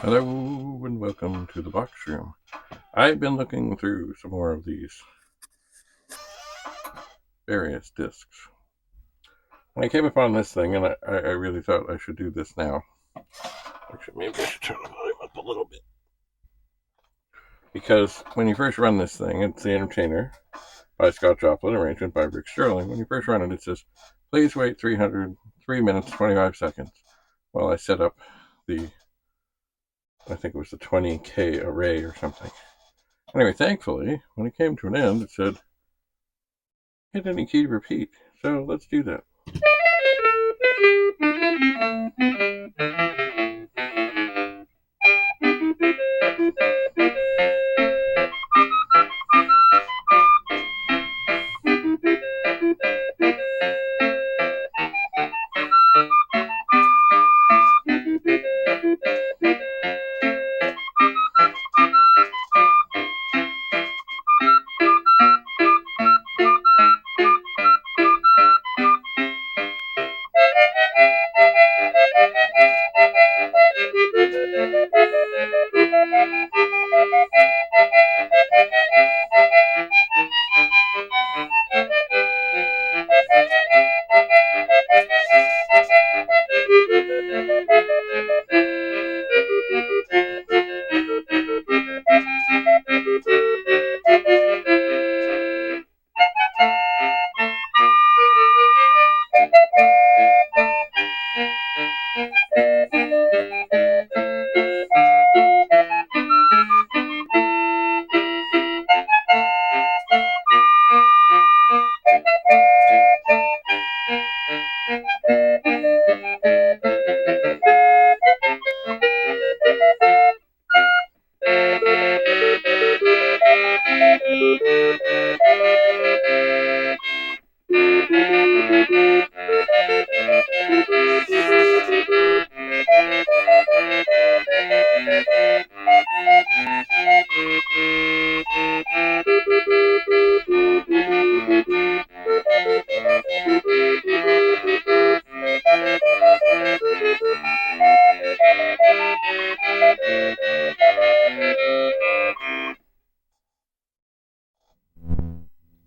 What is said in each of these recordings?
Hello and welcome to the box room. I've been looking through some more of these various discs. And I came upon this thing and I really thought I should do this now. Actually, maybe I should turn the volume up a little bit. Because when you first run this thing, it's The Entertainer by Scott Joplin, arrangement by Rick Sterling. When you first run it, it says, please wait 3 minutes, 25 seconds while I set up I think it was the 20K array or something. Anyway, thankfully, when it came to an end, it said, hit any key to repeat. So let's do that.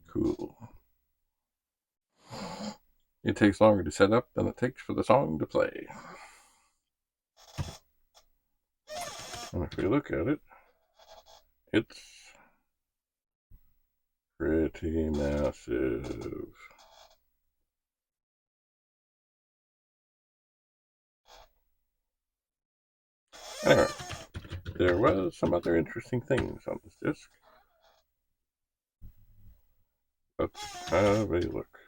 Cool. It takes longer to set up than it takes for the song to play. And if we look at it, it's pretty massive. Anyway, there was some other interesting things on this disc. Let's have a look.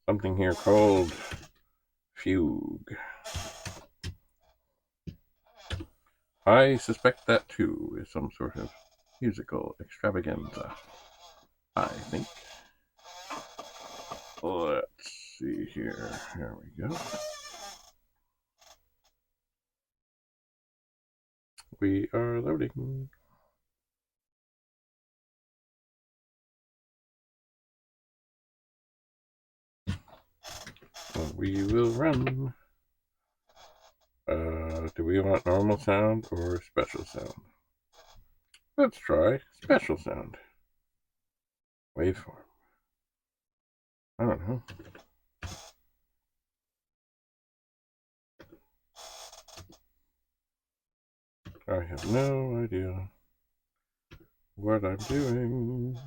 Something here called Fugue. I suspect that too is some sort of musical extravaganza. I think. Let's see here. Here we go. We are loading. We will run. Do we want normal sound or special sound? Let's try special sound. Waveform. I don't know. I have no idea what I'm doing.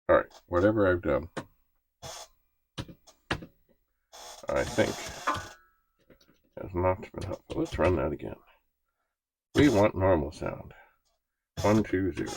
Alright, whatever I've done, I think has not been helpful. Let's run that again. We want normal sound. 1, 2, 0.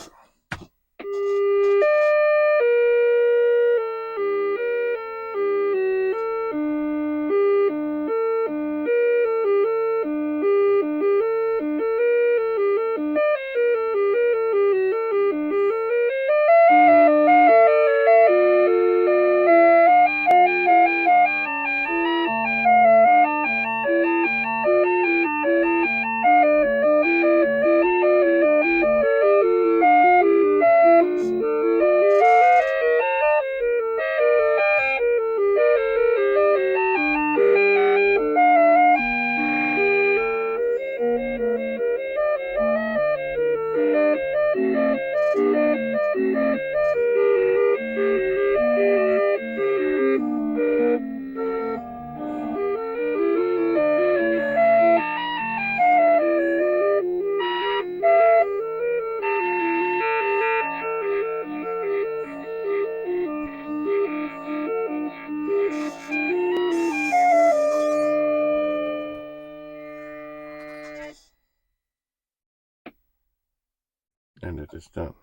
And it is done.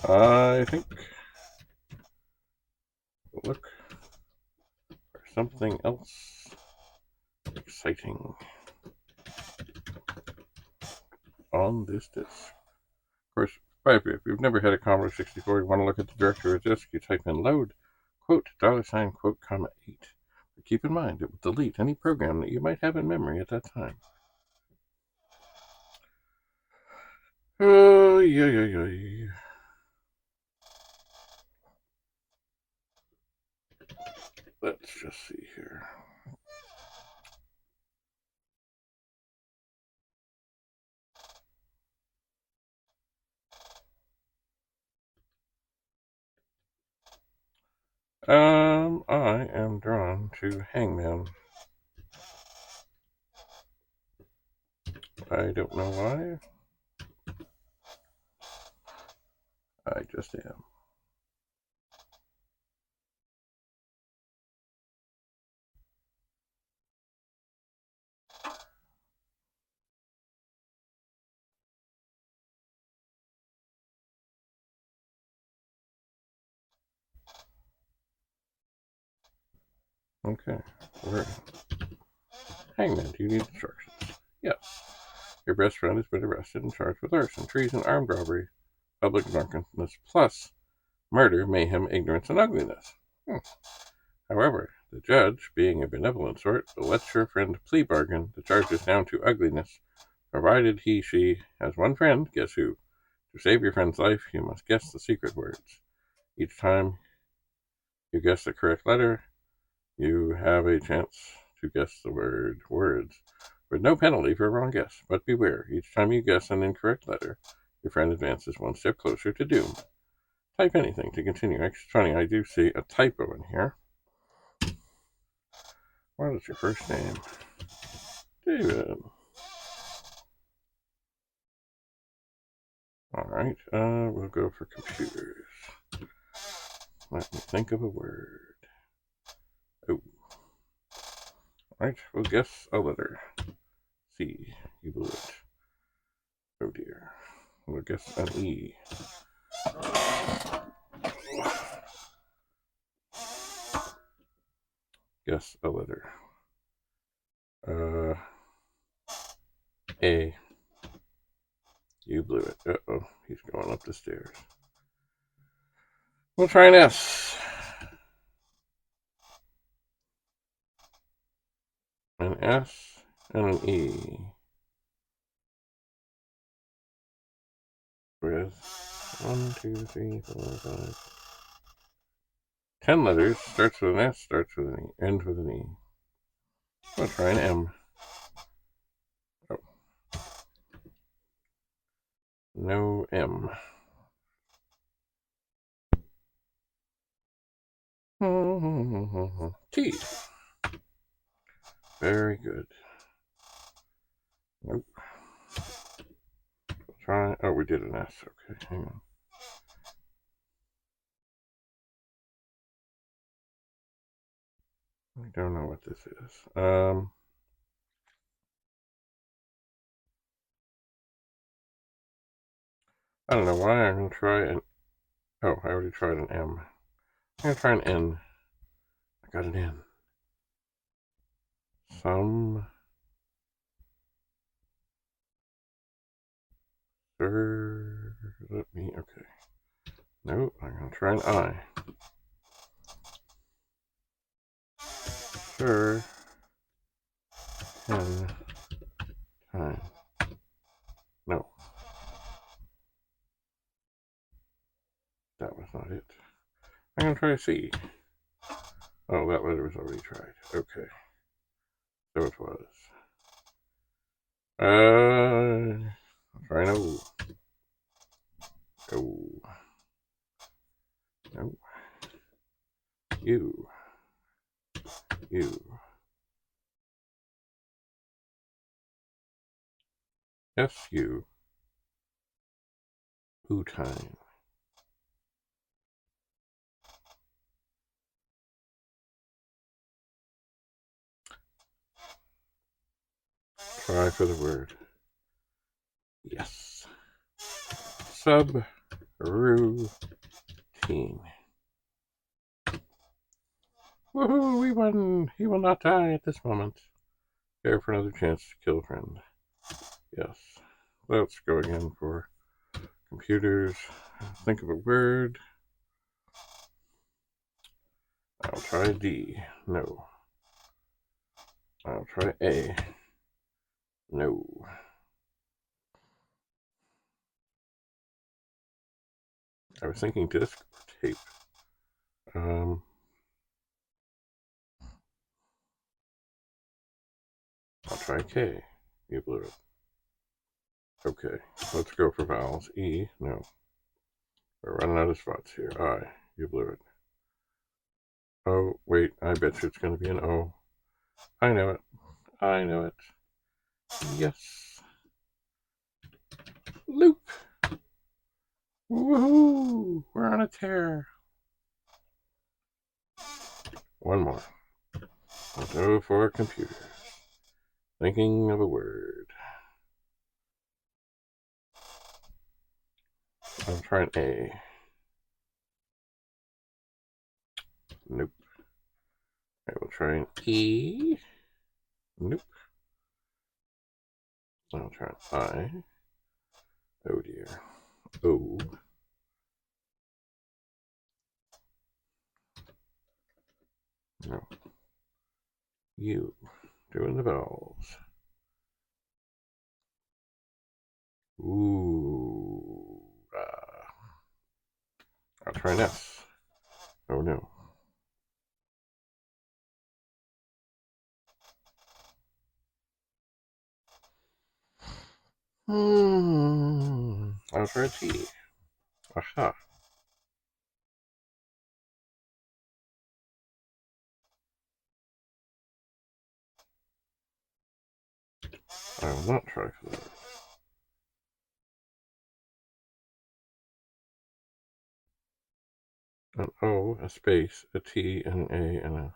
I think we'll look for something else exciting on this disc. Of course, if you've never had a Commodore 64, you want to look at the directory of disk, you type in load, quote, $, quote, comma, 8. But keep in mind, it will delete any program that you might have in memory at that time. Oh, yeah. Let's just see here. I am drawn to Hangman. I don't know why. I just am. Okay, we're ready. Hangman, do you need instructions? Yes. Your best friend has been arrested and charged with arson, treason, armed robbery, public drunkenness, plus murder, mayhem, ignorance, and ugliness. However, the judge, being a benevolent sort, will let your friend plea bargain the charges down to ugliness, provided she has one friend, guess who? To save your friend's life, you must guess the secret words. Each time you guess the correct letter, you have a chance to guess the word words, with no penalty for a wrong guess. But beware, each time you guess an incorrect letter, your friend advances one step closer to doom. Type anything to continue. It's funny, I do see a typo in here. What is your first name? David. Alright, we'll go for computers. Let me think of a word. Oh. Alright, we'll guess a letter. C. You blew it. Oh dear. We'll guess an E. Guess a letter. A. You blew it. Uh-oh, he's going up the stairs. We'll try an S. An S and an E. With 1, 2, 3, 4, 5. 10 letters, starts with an S, starts with an E, ends with an E. We'll try an M. Oh. No M. T. Very good. Nope. We'll try. Oh, we did an S. Okay, hang on. I don't know what this is. I don't know why. I'm going to try an... Oh, I already tried an M. I'm going to try an N. I got an N. Some... Let me... Okay. Nope, I'm going to try an I. Sure. N. Time. No. That was not it. I'm going to try a C. Oh, that letter was already tried. Okay. So it was. I'll try an O. O. No. U. U. S. U. U time. Try for the word. Yes. Subroutine. Woohoo, we won. He will not die at this moment. Care for another chance to kill a friend. Yes. Let's go again for computers. Think of a word. I'll try D. No. I'll try A. No. I was thinking disc or tape. I'll try K. You blew it. Okay, let's go for vowels. E. No. We're running out of spots here. I. You blew it. Oh, wait, I bet you it's going to be an O. I know it. I know it. Yes. Loop. Woohoo! We're on a tear. One more. I'll go for a computer. Thinking of a word. I'll try an A. Nope. I will try an E. Nope. I'll try an I. Oh dear. O. No. U. Doing the vowels. Ooh. I'll try an S. Oh no. I'll try a T. Aha. I will not try for that. An O, a space, a T, an A, and a...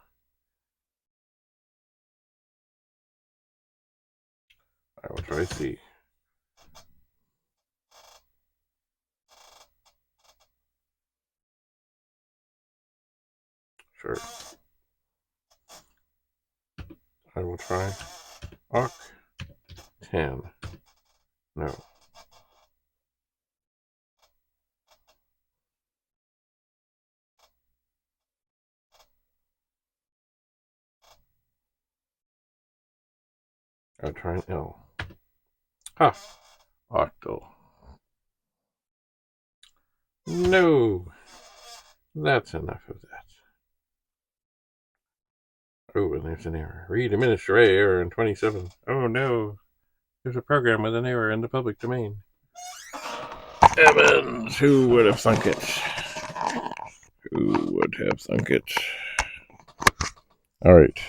I will try C. Sure. I will try Oc-10. No. I'll try an L. Ha! Octal. No! That's enough of that. Oh, and there's an error. Read administrator error in 27. Oh no! There's a program with an error in the public domain. Evans, who would have thunk it? Who would have thunk it? All right.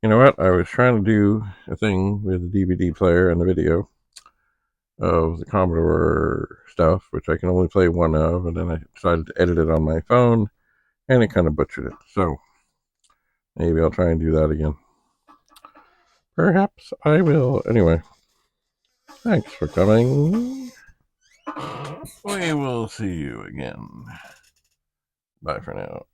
You know what? I was trying to do a thing with the DVD player and the video of the Commodore stuff, which I can only play one of, and then I decided to edit it on my phone, and it kind of butchered it. So maybe I'll try and do that again. Perhaps I will. Anyway, thanks for coming. We will see you again. Bye for now.